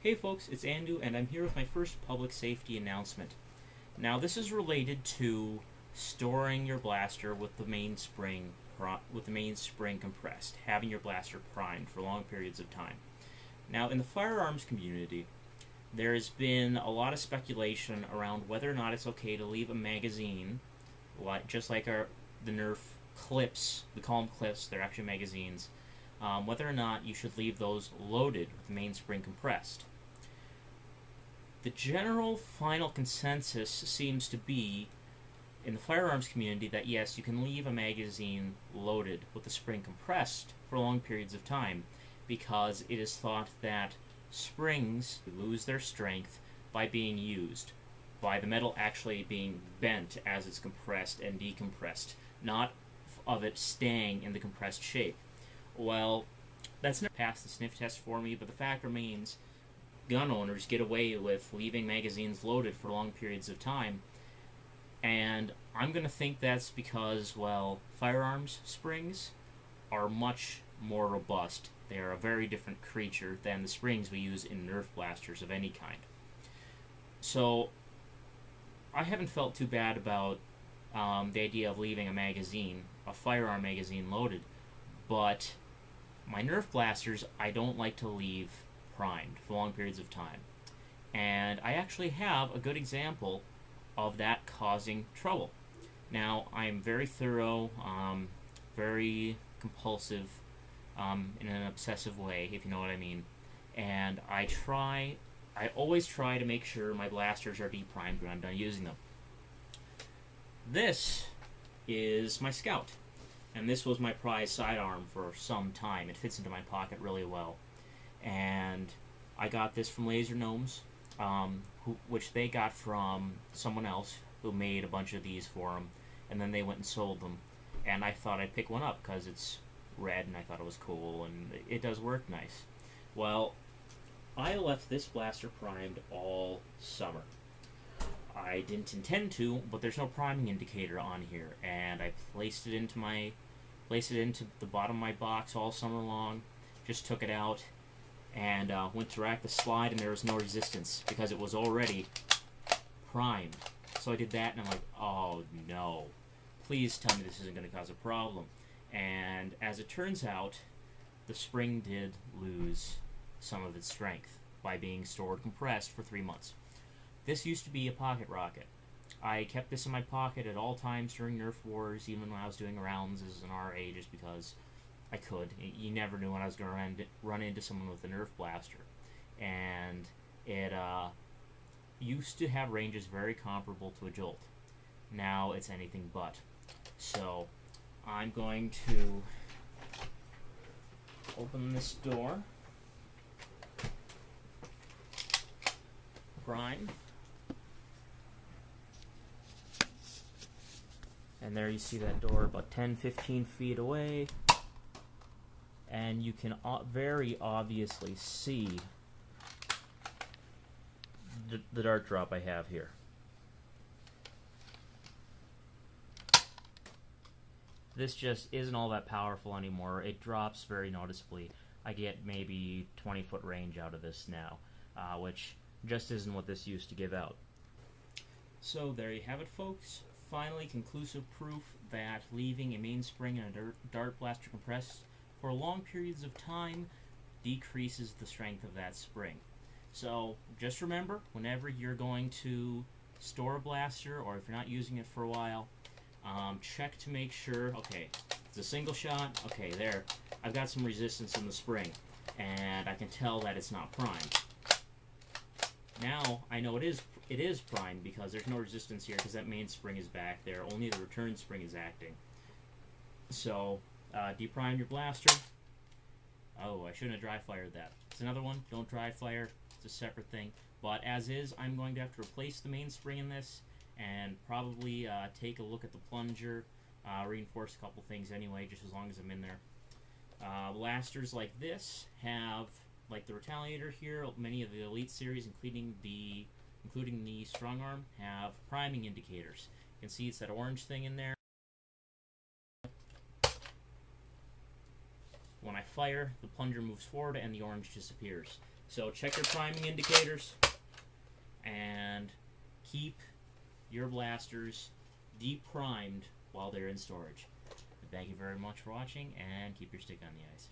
Hey folks, it's Andu, and I'm here with my first public safety announcement. Now, this is related to storing your blaster with the mainspring compressed, having your blaster primed for long periods of time. Now, in the firearms community, there has been a lot of speculation around whether or not it's okay to leave a magazine, just like the Nerf clips. We call them clips; they're actually magazines. Whether or not you should leave those loaded with the mainspring compressed. The general final consensus seems to be in the firearms community that yes, you can leave a magazine loaded with the spring compressed for long periods of time because it is thought that springs lose their strength by being used, by the metal actually being bent as it's compressed and decompressed, not of it staying in the compressed shape. Well, that's never passed the sniff test for me, but the fact remains gun owners get away with leaving magazines loaded for long periods of time, and I'm going to think that's because, well, firearms springs are much more robust. They are a very different creature than the springs we use in Nerf blasters of any kind. So, I haven't felt too bad about the idea of leaving a firearm magazine loaded, but my Nerf blasters I don't like to leave primed for long periods of time. And I actually have a good example of that causing trouble. Now, I'm very thorough, very compulsive, in an obsessive way, if you know what I mean. And I always try to make sure my blasters are deprimed when I'm done using them. This is my Scout, and this was my prized sidearm for some time. It fits into my pocket really well. And I got this from Laser Gnomes, which they got from someone else who made a bunch of these for them, and then they went and sold them. And I thought I'd pick one up because it's red and I thought it was cool and it does work nice. Well, I left this blaster primed all summer. I didn't intend to, but there's no priming indicator on here, and I placed it into the bottom of my box all summer long. Just took it out and went to rack the slide, and there was no resistance because it was already primed. So I did that, and I'm like, oh no, please tell me this isn't going to cause a problem. And as it turns out, the spring did lose some of its strength by being stored compressed for 3 months. This used to be a pocket rocket. I kept this in my pocket at all times during Nerf wars, even when I was doing rounds as an RA, just because I could. You never knew when I was going to run into someone with a Nerf blaster. And it used to have ranges very comparable to a Jolt. Now it's anything but. So I'm going to open this door, prime, and there you see that door about 10-15 feet away. And you can very obviously see the dart drop I have here. This just isn't all that powerful anymore. It drops very noticeably. I get maybe 20-foot range out of this now, which just isn't what this used to give out. So there you have it, folks. Finally, conclusive proof that leaving a mainspring and a dart blaster compressed for long periods of time decreases the strength of that spring. So just remember, whenever you're going to store a blaster, or if you're not using it for a while, check to make sure, okay, it's a single shot, okay, there, I've got some resistance in the spring, and I can tell that it's not primed. Now, I know it is primed because there's no resistance here because that main spring is back there, only the return spring is acting. So, deprime your blaster. Oh, I shouldn't have dry fired that. It's another one, don't dry fire, it's a separate thing. But as is, I'm going to have to replace the mainspring in this, and probably take a look at the plunger, reinforce a couple things anyway, just as long as I'm in there. Blasters like this have, like the Retaliator here, many of the Elite series, including the Strong Arm, have priming indicators. You can see it's that orange thing in there. When I fire, the plunger moves forward and the orange disappears. So check your priming indicators and keep your blasters deep primed while they're in storage. Thank you very much for watching, and keep your stick on the ice.